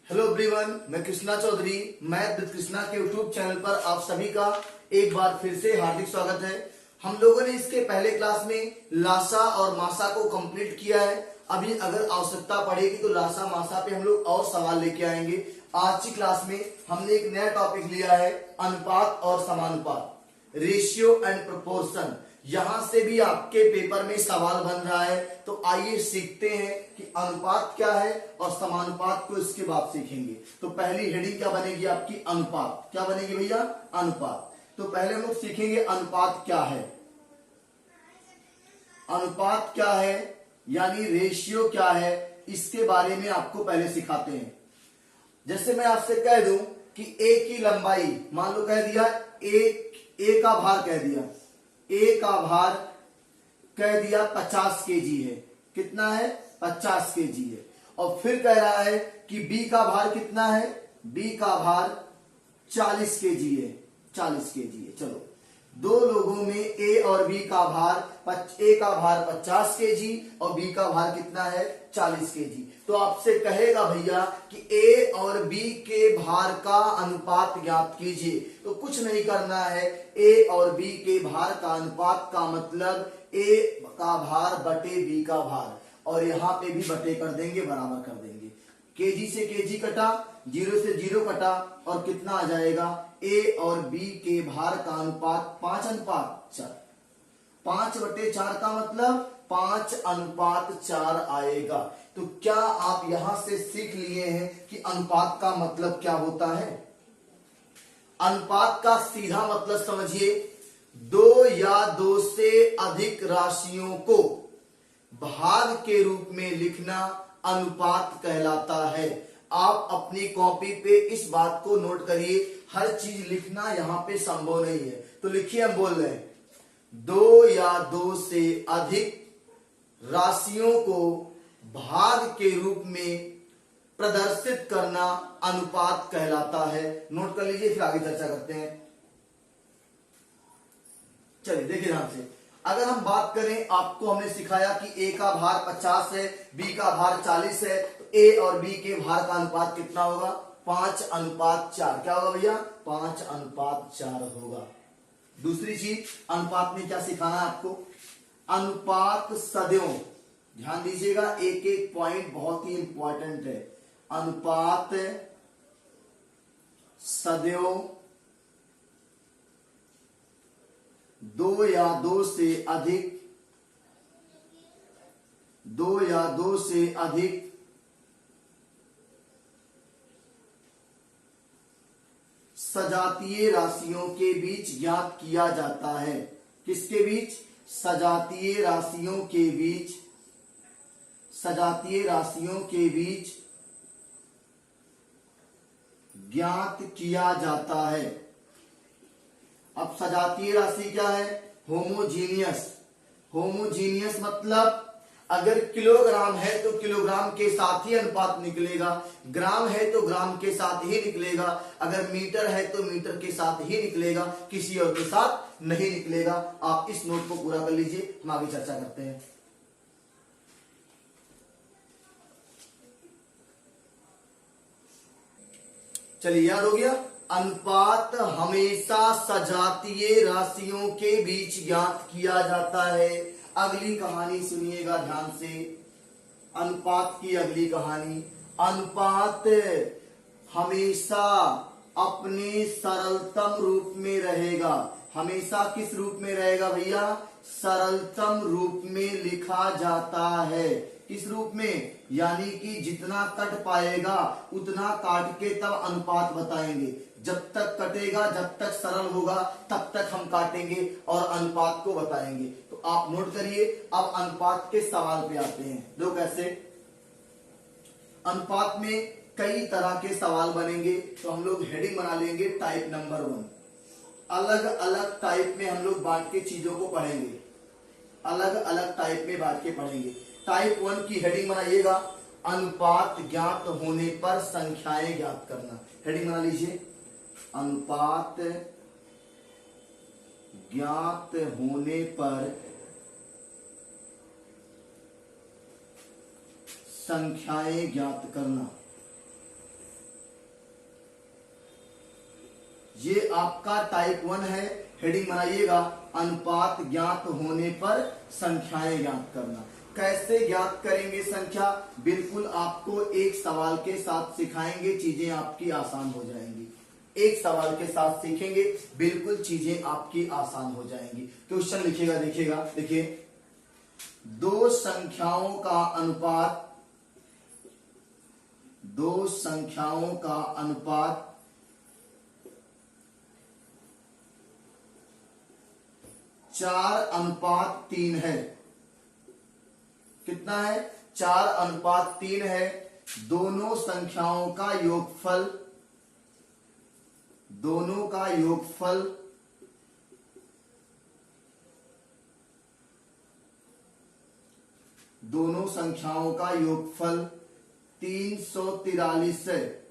Hello everyone, मैं Krishna Chaudhary math with Krishna के YouTube channel पर आप सभी का एक बार फिर से हार्दिक स्वागत है। हम लोगों ने इसके पहले क्लास में लासा और मासा को कंप्लीट किया है। अभी अगर आवश्यकता पड़ेगी तो लासा मासा पे हम लोग और सवाल लेके आएंगे। आज की क्लास में हमने एक नया टॉपिक लिया है, अनुपात और समानुपात, रेशियो एंड प्रोपोर्शन। यहां से भी आपके पेपर में सवाल बन रहा है, तो आइए सीखते हैं कि अनुपात क्या है और समानुपात को इसके बाद सीखेंगे। तो पहली हेडिंग क्या बनेगी आपकी? अनुपात। क्या बनेगी भैया? अनुपात। तो पहले हम लोग सीखेंगे अनुपात क्या है। अनुपात क्या है यानी रेशियो क्या है, इसके बारे में आपको पहले सिखाते हैं। जैसे मैं आपसे कह दूं कि ए की लंबाई, मान लो कह दिया ए का भार कह दिया, ए का भार कह दिया 50 केजी है। कितना है? 50 केजी है। और फिर कह रहा है कि बी का भार कितना है? बी का भार 40 केजी है। 40 केजी है। चलो, दो लोगों में ए और बी का भार, ए का भार 50 केजी और बी का भार कितना है? 40 केजी। तो आपसे कहेगा भैया कि ए और बी के भार का अनुपात ज्ञात कीजिए। तो कुछ नहीं करना है, ए और बी के भार का अनुपात का मतलब ए का भार बटे बी का भार, और यहां पे भी बटे कर देंगे, बराबर कर देंगे। केजी से केजी कटा, जीरो से जीरो कटा, और कितना आ जाएगा? ए और बी के भार का अनुपात 5:4। 5/4 का मतलब 5:4 आएगा। तो क्या आप यहां से सीख लिए हैं कि अनुपात का मतलब क्या होता है? अनुपात का सीधा मतलब समझिए, दो या दो से अधिक राशियों को भाग के रूप में लिखना अनुपात कहलाता है। आप अपनी कॉपी पे इस बात को नोट करिए, हर चीज लिखना यहां पे संभव नहीं है। तो लिखिए, हम बोल रहे हैं दो या दो से अधिक राशियों को भाग के रूप में प्रदर्शित करना अनुपात कहलाता है। नोट कर लीजिए, फिर आगे चर्चा करते हैं। चलिए देखिए ध्यान से। अगर हम बात करें, आपको हमने सिखाया कि ए का भार 50 है, बी का भार 40 है, तो ए और बी के भार का अनुपात कितना होगा? 5:4। क्या होगा भैया? 5:4 होगा। दूसरी चीज अनुपात में क्या सिखाना है आपको? अनुपात सदैव, ध्यान दीजिएगा, एक एक पॉइंट बहुत ही इंपॉर्टेंट है। अनुपात सदैव दो या दो से अधिक सजातीय राशियों के बीच ज्ञात किया जाता है। किसके बीच? सजातीय राशियों के बीच। सजातीय राशियों के बीच ज्ञात किया जाता है। अब सजातीय राशि क्या है? होमोजीनियस। होमोजीनियस मतलब अगर किलोग्राम है तो किलोग्राम के साथ ही अनुपात निकलेगा, ग्राम है तो ग्राम के साथ ही निकलेगा, अगर मीटर है तो मीटर के साथ ही निकलेगा, किसी और के साथ नहीं निकलेगा। आप इस नोट को पूरा कर लीजिए, हम आगे चर्चा करते हैं। चलिए, याद हो गया? अनुपात हमेशा सजातीय राशियों के बीच ज्ञात किया जाता है। अगली कहानी सुनिएगा ध्यान से, अनुपात की अगली कहानी। अनुपात हमेशा अपने सरलतम रूप में रहेगा। हमेशा किस रूप में रहेगा भैया? सरलतम रूप में लिखा जाता है। किस रूप में? यानी कि जितना कट पाएगा उतना काट के तब अनुपात बताएंगे। जब तक कटेगा, जब तक सरल होगा, तब तक हम काटेंगे और अनुपात को बताएंगे। तो आप नोट करिए। अब अनुपात के सवाल पे आते हैं। दो कैसे? अनुपात में कई तरह के सवाल बनेंगे, तो हम लोग हेडिंग बना लेंगे टाइप नंबर 1। अलग अलग टाइप में हम लोग बांट के चीजों को पढ़ेंगे। अलग अलग टाइप में बांट के पढ़ेंगे। टाइप 1 की हेडिंग बनाइएगा, अनुपात ज्ञात होने पर संख्याएं ज्ञात करना। हेडिंग बना लीजिए, अनुपात ज्ञात होने पर संख्याएं ज्ञात करना। ये आपका टाइप 1 है। हेडिंग बनाइएगा, अनुपात ज्ञात होने पर संख्याएं ज्ञात करना। कैसे ज्ञात करेंगे संख्या, बिल्कुल आपको एक सवाल के साथ सिखाएंगे, चीजें आपकी आसान हो जाएंगी। एक सवाल के साथ सीखेंगे, बिल्कुल चीजें आपकी आसान हो जाएंगी। क्वेश्चन लिखिएगा, देखिएगा, देखिए, दो संख्याओं का अनुपात, दो संख्याओं का अनुपात 4:3 है। कितना है? 4:3 है। दोनों संख्याओं का योगफल, दोनों का योगफल दोनों संख्याओं का योगफल 343 है।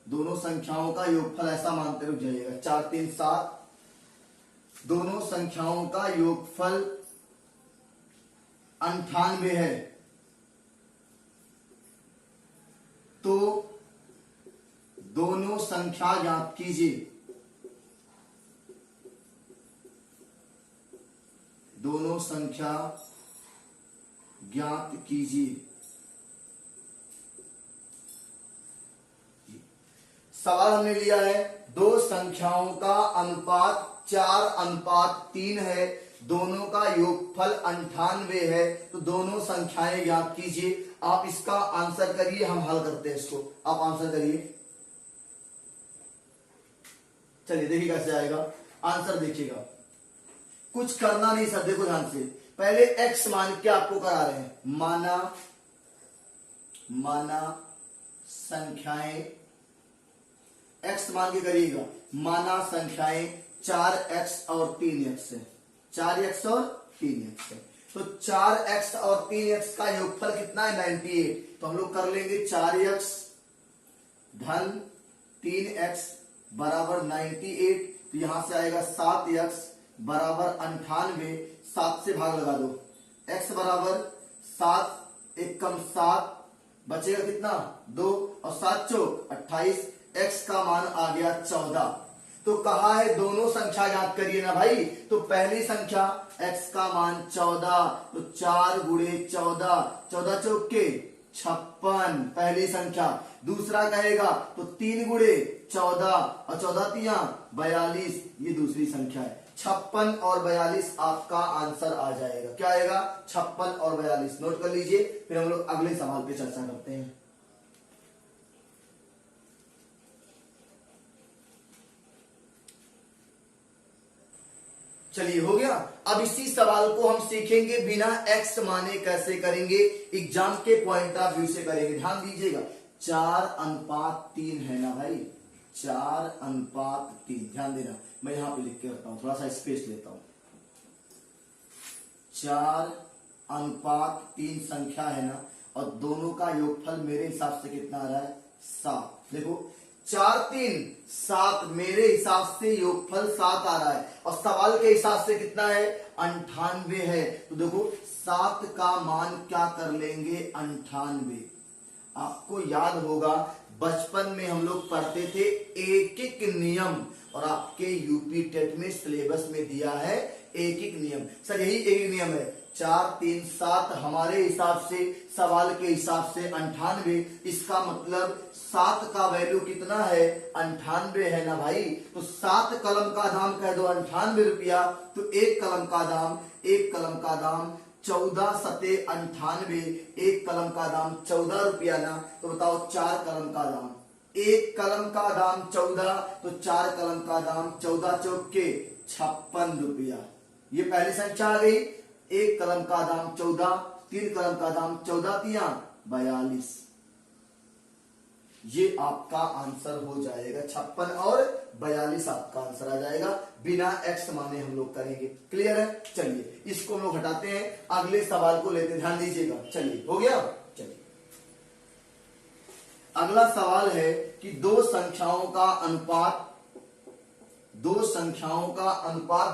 दोनों संख्याओं का योगफल ऐसा मानते रुक जाइएगा, 4 3 7। दोनों संख्याओं का योगफल 98 है। तो दोनों संख्या ज्ञात कीजिए, दोनों संख्या ज्ञात कीजिए। सवाल हमने लिया है, दो संख्याओं का अनुपात 4:3 है, दोनों का योगफल 98 है, तो दोनों संख्याएं ज्ञात कीजिए। आप इसका आंसर करिए, हम हल करते हैं इसको। आप आंसर करिए, चलिए देखिए कैसे आएगा आंसर। देखिएगा, कुछ करना नहीं सर, देखो ध्यान से। पहले x मान के आपको करा रहे हैं, माना संख्याएं, x मान के करिएगा, माना संख्याएं 4x और 3x है, 4x और 3x है। तो 4x और 3x का योगफल कितना है? 98। तो हम लोग कर लेंगे 4x धन 3x बराबर 98। तो यहां से आएगा 7x बराबर 98। 7 से भाग लगा दो, x बराबर 7 एक कम 7, बचेगा कितना? 2 और 7 चौक 28। x का मान आ गया 14। तो कहा है दोनों संख्या ज्ञात करिए ना भाई। तो पहली संख्या x का मान 14, तो 4 गुणे 14, 14 चौक के 56 पहली संख्या। दूसरा कहेगा तो 3 गुणे 14 और 14 तिया 42, ये दूसरी संख्या है। 56 और 42 आपका आंसर आ जाएगा। क्या आएगा? 56 और 42। नोट कर लीजिए, फिर हम लोग अगले सवाल पे चर्चा करते हैं। चलिए हो गया। अब इसी सवाल को हम सीखेंगे बिना x माने कैसे करेंगे, एग्जाम के पॉइंट ऑफ व्यू से करेंगे। ध्यान दीजिएगा, 4:3 है ना भाई, 4:3। ध्यान देना, मैं यहां पे लिख के रखता हूं, थोड़ा सा स्पेस लेता हूं। 4:3 संख्या है ना, और दोनों का योगफल मेरे हिसाब से कितना आ रहा है? 7। देखो 4 3 7, मेरे हिसाब से योगफल 7 आ रहा है, और सवाल के हिसाब से कितना है? 98 है। तो देखो 7 का मान क्या कर लेंगे? 98। आपको याद होगा बचपन में हम लोग पढ़ते थे एक एक नियम, और आपके यूपी टेट में सिलेबस में दिया है एक एक नियम। सर यही एक नियम है, 4 3 7 हमारे हिसाब से, सवाल के हिसाब से 98। इसका मतलब 7 का वैल्यू कितना है? 98 है ना भाई। तो 7 कलम का दाम कह दो 98 रुपया, तो एक कलम का दाम 14 सते 98, एक कलम का दाम 14 रुपया ना। तो बताओ 4 कलम का दाम, एक कलम का दाम 14, तो 4 कलम का दाम 14 चौक के 56 रुपया। ये पहली संख्या आ गई। एक कलम का दाम 14, 3 कलम का दाम 14 तिया 42। ये आपका आंसर हो जाएगा, 56 और 42 आपका आंसर आ जाएगा। बिना x माने हम लोग करेंगे। क्लियर है? चलिए इसको हम लोग हटाते हैं, अगले सवाल को लेते, ध्यान दीजिएगा। चलिए हो गया। चलिए अगला सवाल है कि दो संख्याओं का अनुपात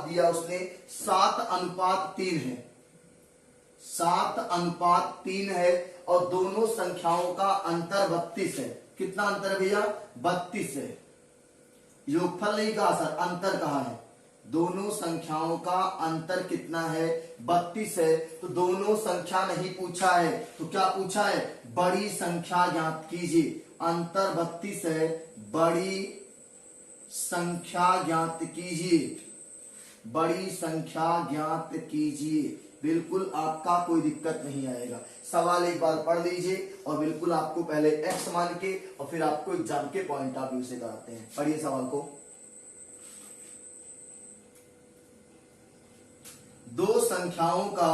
दिया उसने 7:3 है, 7:3 है, और दोनों संख्याओं का अंतर 32 है। कितना अंतर है भैया? 32 है। योगफल नहीं कहा सर, अंतर कहा है। दोनों संख्याओं का अंतर कितना है? 32 है। तो दोनों संख्या नहीं पूछा है, तो क्या पूछा है? बड़ी संख्या ज्ञात कीजिए। अंतर 32 है, बड़ी संख्या ज्ञात कीजिए। बड़ी संख्या ज्ञात कीजिए। बिल्कुल आपका कोई दिक्कत नहीं आएगा। सवाल एक बार पढ़ लीजिए और बिल्कुल आपको पहले एक्स मान के और फिर आपको एग्जाम के पॉइंट ऑफ व्यू से कराते हैं। पढ़िए सवाल को। दो संख्याओं का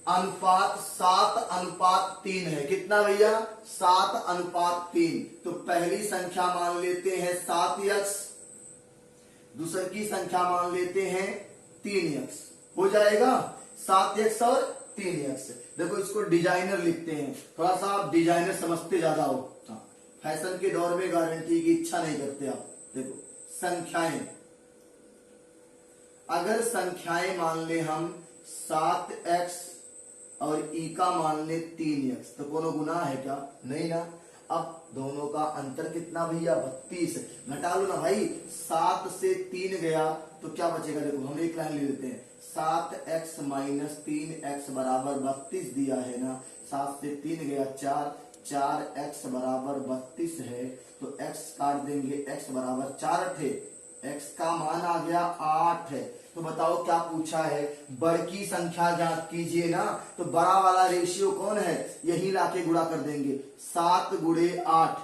अनुपात 7:3 है। कितना भैया? 7:3। तो पहली संख्या मान लेते हैं 7x, दूसरी की संख्या मान लेते हैं 3x। हो जाएगा 7x और 3x। देखो इसको डिजाइनर लिखते हैं, थोड़ा सा आप डिजाइनर समझते ज्यादा हो। फैशन के दौर में गारंटी की इच्छा नहीं करते आप। देखो संख्याएं, अगर संख्याएं मान ले हम 7x और ई का मान ले 3x, तो कोनो गुनाह है क्या? नहीं ना। अब दोनों का अंतर कितना भैया? 32। घटा लो ना भाई, 7 से 3 गया तो क्या बचेगा? देखो हम एक लाइन ले लेते हैं। 7x माइनस 3x बराबर 32 दिया है ना। 7 से 3 गया 4, 4x बराबर 32 है। तो x काट देंगे, x बराबर 4 थे, x का मान आ गया 8 है। तो बताओ क्या पूछा है? बड़ी संख्या ज्ञात कीजिए ना। तो बड़ा वाला रेशियो कौन है? यही लाके गुणा कर देंगे। 7 गुणे 8,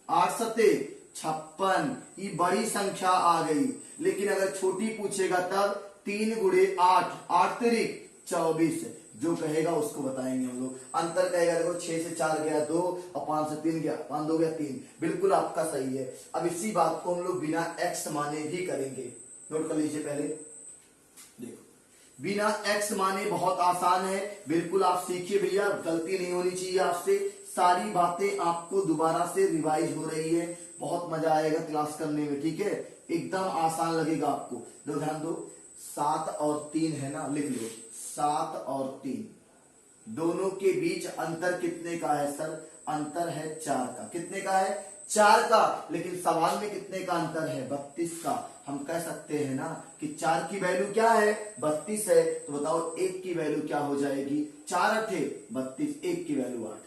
8 सत्ते 56, ये बड़ी संख्या आ गई। लेकिन अगर छोटी पूछेगा तब 3 गुणे 8, 8 तिरिक 24। जो कहेगा उसको बताएंगे हम लोग। अंतर कहेगा, देखो 6 से 4 गया 2 और 5 से 3 गया 5, 2 गया 3। बिल्कुल आपका सही है। अब इसी बात को हम लोग बिना एक्स माने भी करेंगे। नोट कर लीजिए पहले। देखो बिना एक्स माने बहुत आसान है, बिल्कुल आप सीखिए भैया, गलती नहीं होनी चाहिए आपसे। सारी बातें आपको दोबारा से रिवाइज हो रही है, बहुत मजा आएगा क्लास करने में। ठीक है, एकदम आसान लगेगा आपको। दो ध्यान दो, 7 और 3 है ना, लिख लो 7 और 3। दोनों के बीच अंतर कितने का है सर? अंतर है 4 का। कितने का है? 4 का। लेकिन सवाल में कितने का अंतर है? 32 का। हम कह सकते हैं ना कि 4 की वैल्यू क्या है? 32 है। तो बताओ 1 की वैल्यू क्या हो जाएगी? 4 अठे 32, 1 की वैल्यू 8।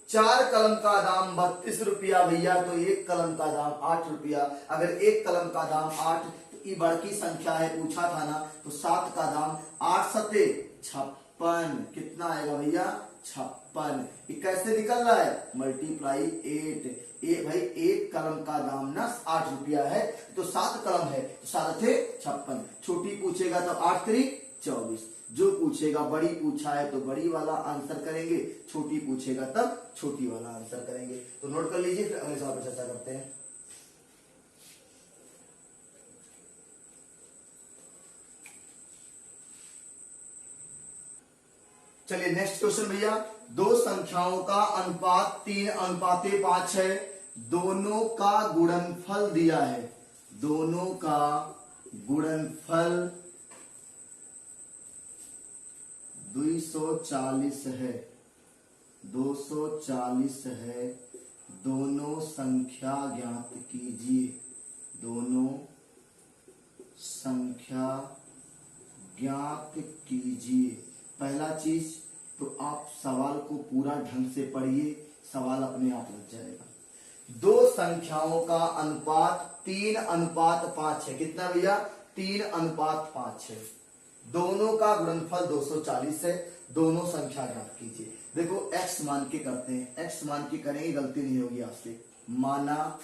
4 कलम का दाम 32 रुपया भैया, तो 1 कलम का दाम 8 रुपया। अगर 1 कलम का दाम 8, तो ये बड़ी संख्या है, पूछा था ना। तो 7 का दाम 8 सते 56। कितना आएगा भैया? 56। ये कैसे निकल रहा है? मल्टीप्लाई 8। भाई 1 कलम का दाम ना 8 रुपया है, तो 7 कलम है, तो 7 थे 56। छोटी पूछेगा तो 8 तिरिक 24। जो पूछेगा, बड़ी पूछा है तो बड़ी वाला आंसर करेंगे, छोटी पूछेगा तब छोटी वाला आंसर करेंगे। तो नोट कर लीजिए, फिर अगले सवाल पर चर्चा करते हैं। चलिए नेक्स्ट क्वेश्चन भैया। दो संख्याओं का अनुपात 3:5 है। दोनों का गुणनफल दिया है। दोनों का गुणनफल 240 है। 240 है। दोनों संख्या ज्ञात कीजिए। दोनों संख्या ज्ञात कीजिए। पहला चीज तो आप सवाल को पूरा ढंग से पढ़िए, सवाल अपने आप लग जाएगा। दो संख्याओं का अनुपात 3:5 है। कितना भैया? 3:5 है। दोनों का गुणनफल 240 है। दोनों संख्या ज्ञात कीजिए। देखो x मान के करते हैं, x मान के करेंगे, गलती नहीं होगी आपसे। माना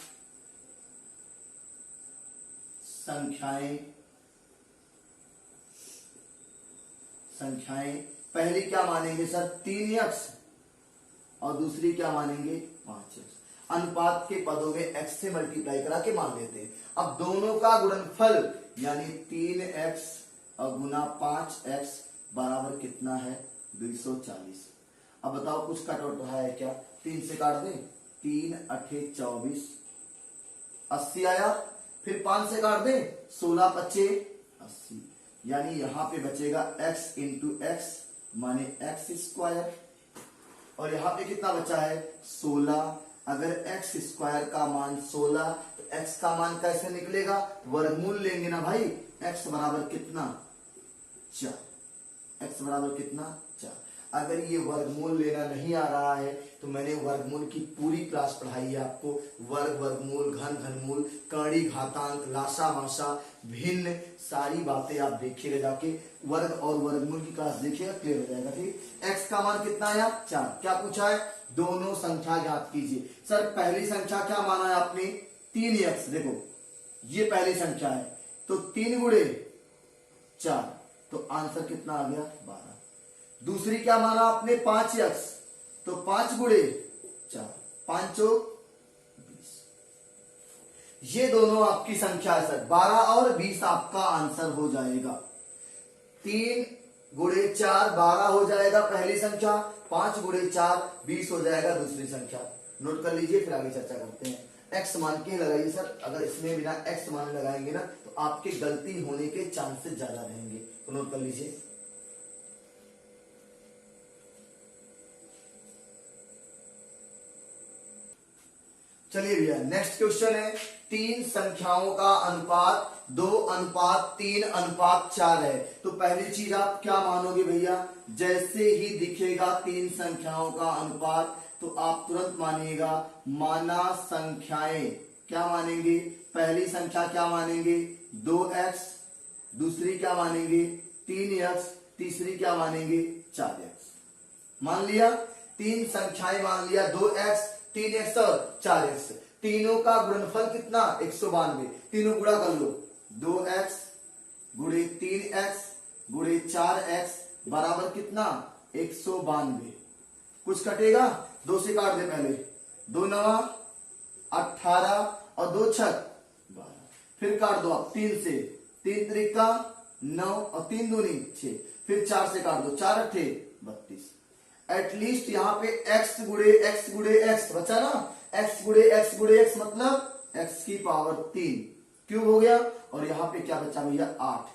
संख्याएं पहली क्या मानेंगे सर? 3x और दूसरी क्या मानेंगे? 5x। अनुपात के पदों में x से मल्टीप्लाई करा के मान लेते हैं। अब दोनों का गुणनफल यानी 3x और गुना 5x बराबर कितना है? 240। अब बताओ कुछ कटौट है क्या? 3 से काट दें, 3 अठे 24, 80 आया। फिर 5 से काट दें, 16 पच्चे 80। यानी यहां पे बचेगा x इंटू एक्स माने x स्क्वायर। और यहां पे कितना बचा है? 16 अगर एक्स स्क्वायर का मान 16 तो एक्स का मान कैसे निकलेगा, वर्गमूल लेंगे ना भाई। एक्स बराबर कितना, 4। एक्स बराबर कितना, 4। अगर ये वर्गमूल लेना नहीं आ रहा है तो मैंने वर्गमूल की पूरी क्लास पढ़ाई है आपको। वर्ग, वर्गमूल, घन, घनमूल, कर्ण, घातांक, लासा, मासा, भिन्न, सारी बातें आप देखिएगा जाके। वर्ग और वर्गमूल की क्लास देखिएगा, क्लियर हो जाएगा। ठीक, एक्स का मान कितना आया, 4। क्या पूछा है, दोनों संख्या ज्ञात कीजिए। सर पहली संख्या क्या माना है आपने, 3x। देखो ये पहली संख्या है तो 3 गुणे 4, तो आंसर कितना आ गया, 12। दूसरी क्या माना आपने, 5x, तो 5 गुणे 4, 5 20। ये दोनों आपकी संख्या है सर, 12 और 20 आपका आंसर हो जाएगा। 3 गुणे 4 12 हो जाएगा पहली संख्या, 5 गुणे 4 20 हो जाएगा दूसरी संख्या। नोट कर लीजिए, फिर आगे चर्चा करते हैं। एक्स मान के लगाइए सर, अगर इसमें बिना एक्स मान लगाएंगे ना तो आपके गलती होने के चांसेस ज्यादा रहेंगे, तो नोट कर लीजिए। चलिए भैया नेक्स्ट क्वेश्चन है, 3 संख्याओं का अनुपात 2:3:4 है। तो पहली चीज आप क्या मानोगे भैया, जैसे ही दिखेगा 3 संख्याओं का अनुपात तो आप तुरंत मानिएगा माना संख्याएं। क्या मानेंगे, पहली संख्या क्या मानेंगे, 2x, दूसरी क्या मानेंगे 3x, तीसरी क्या मानेंगे 4x। मान लिया 3 संख्याएं, मान लिया 2x, 3x और 4x। तीनों का गुणनफल कितना, 192। तीनों गुणा कर लो, 2x गुणे 3x गुणे 4x बराबर कितना, 192। कुछ कटेगा, 2 से काट दे पहले, 2 9 18 और 2 6 12। फिर काट दो आप 3 से, 3 त्रिका 9 और 3 दूनी 6। फिर 4 से काट दो, 4 8 32। एटलीस्ट यहाँ पे x गुड़े x बचा ना, x गुड़े x मतलब x की पावर 3 क्यूब हो गया। और यहाँ पे क्या बचा भैया, 8।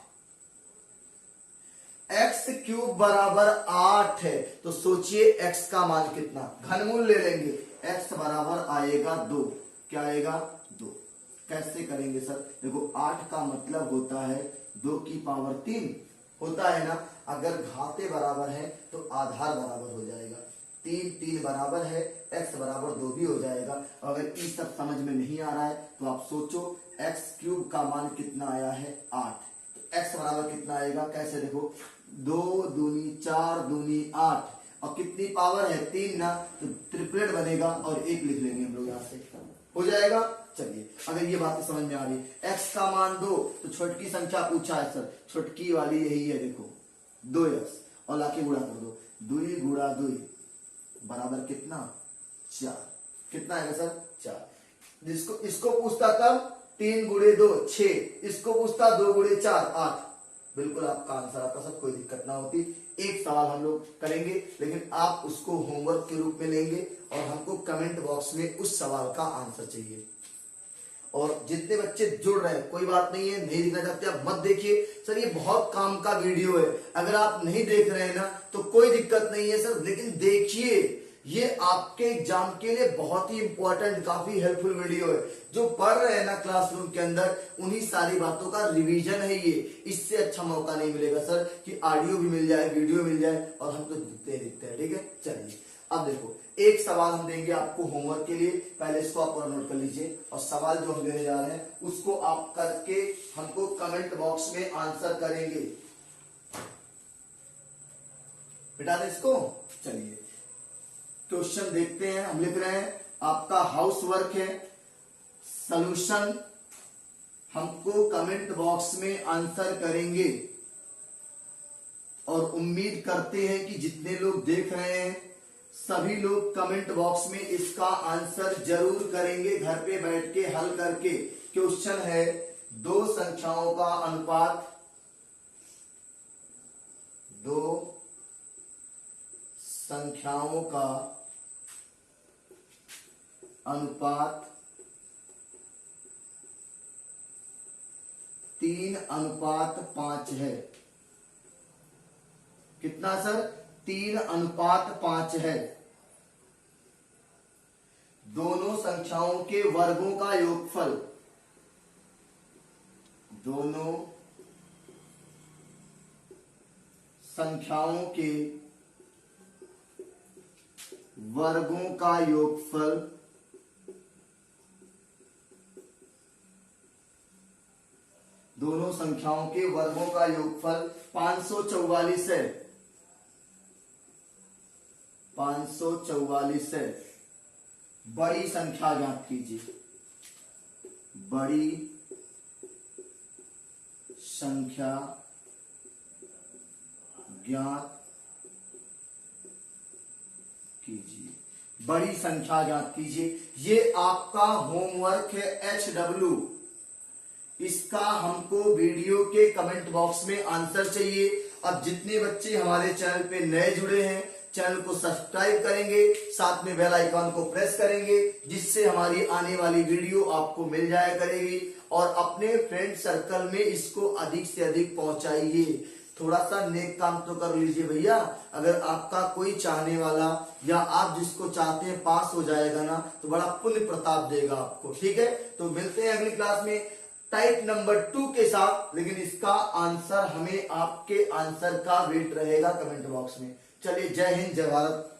x क्यूब बराबर 8 है, तो सोचिए x का मान कितना, घनमूल ले लेंगे, x बराबर आएगा 2। क्या आएगा, 2। कैसे करेंगे सर, देखो 8 का मतलब होता है 2 की पावर 3 होता है ना। अगर घाते बराबर है तो आधार बराबर हो जाएगा, 3 बराबर है, x बराबर 2 भी हो जाएगा। अगर ये सब समझ में नहीं आ रहा है तो आप सोचो x क्यूब का मान कितना आया है, 8। तो x बराबर कितना आएगा, कैसे देखो, 2 दूनी 4 दूनी 8 और कितनी पावर है 3 ना, तो ट्रिपलेट बनेगा और 1 लिख लेंगे हम लोग यहाँ से, हो जाएगा। चलिए अगर ये बातें समझ में आ रही, x का मान 2 तो छोटकी संख्या पूछा है सर, छोटकी वाली यही है, देखो 2x और लाके गुणा कर दो, 2 गुणा 2 बराबर कितना, 4। कितना आएगा सर, 4। जिसको इसको पूछता तब 3 गुणे 2 6, इसको पूछता 2 गुणे 4 8। बिल्कुल आपका आंसर आता सर, कोई दिक्कत ना होती। एक सवाल हम लोग करेंगे लेकिन आप उसको होमवर्क के रूप में लेंगे और हमको कमेंट बॉक्स में उस सवाल का आंसर चाहिए। और जितने बच्चे जुड़ रहे हैं कोई बात नहीं है, नहीं देखना चाहते आप मत देखिए सर, ये बहुत काम का वीडियो है। अगर आप नहीं देख रहे हैं ना तो कोई दिक्कत नहीं है सर, लेकिन देखिए ये आपके एग्जाम के लिए बहुत ही इंपॉर्टेंट, काफी हेल्पफुल वीडियो है। जो पढ़ रहे हैं ना क्लासरूम के अंदर, उन्हीं सारी बातों का रिवीजन है ये। इससे अच्छा मौका नहीं मिलेगा सर कि ऑडियो भी मिल जाए, वीडियो मिल जाए और हम तो दिखते हैं। ठीक है, चलिए अब देखो एक सवाल हम देंगे आपको होमवर्क के लिए, पहले इसको आप नोट कर लीजिए। और सवाल जो हम देने जा रहे हैं उसको आप करके हमको कमेंट बॉक्स में आंसर करेंगे। बेटा दे इसको। चलिए क्वेश्चन देखते हैं, हम लिख रहे हैं, आपका हाउस वर्क है, सॉल्यूशन हमको कमेंट बॉक्स में आंसर करेंगे। और उम्मीद करते हैं कि जितने लोग देख रहे हैं सभी लोग कमेंट बॉक्स में इसका आंसर जरूर करेंगे, घर पे बैठ के हल करके। क्वेश्चन है, 2 संख्याओं का अनुपात, 2 संख्याओं का अनुपात 3:5 है। कितना सर, 3:5 है। दोनों संख्याओं के वर्गों का योगफल, दोनों संख्याओं के वर्गों का योगफल दोनों संख्याओं के वर्गों का योगफल 544 है। 544 है। बड़ी संख्या ज्ञात कीजिए। बड़ी संख्या ज्ञात कीजिए। बड़ी संख्या ज्ञात कीजिए। ये आपका होमवर्क है HW। इसका हमको वीडियो के कमेंट बॉक्स में आंसर चाहिए। अब जितने बच्चे हमारे चैनल पे नए जुड़े हैं, चैनल को सब्सक्राइब करेंगे, साथ में बेल आइकॉन को प्रेस करेंगे, जिससे हमारी आने वाली वीडियो आपको मिल जाया करेगी। और अपने फ्रेंड सर्कल में इसको अधिक से अधिक पहुंचाइए। थोड़ा सा नेक काम तो कर लीजिए भैया। अगर आपका कोई चाहने वाला या आप जिसको चाहते हैं पास हो जाएगा ना, तो बड़ा पुण्य प्रताप देगा आपको। ठीक है, तो मिलते हैं अगली क्लास में टाइप नंबर 2 के साथ। लेकिन इसका आंसर, हमें आपके आंसर का वेट रहेगा कमेंट बॉक्स में। चलिए, जय हिंद, जय भारत।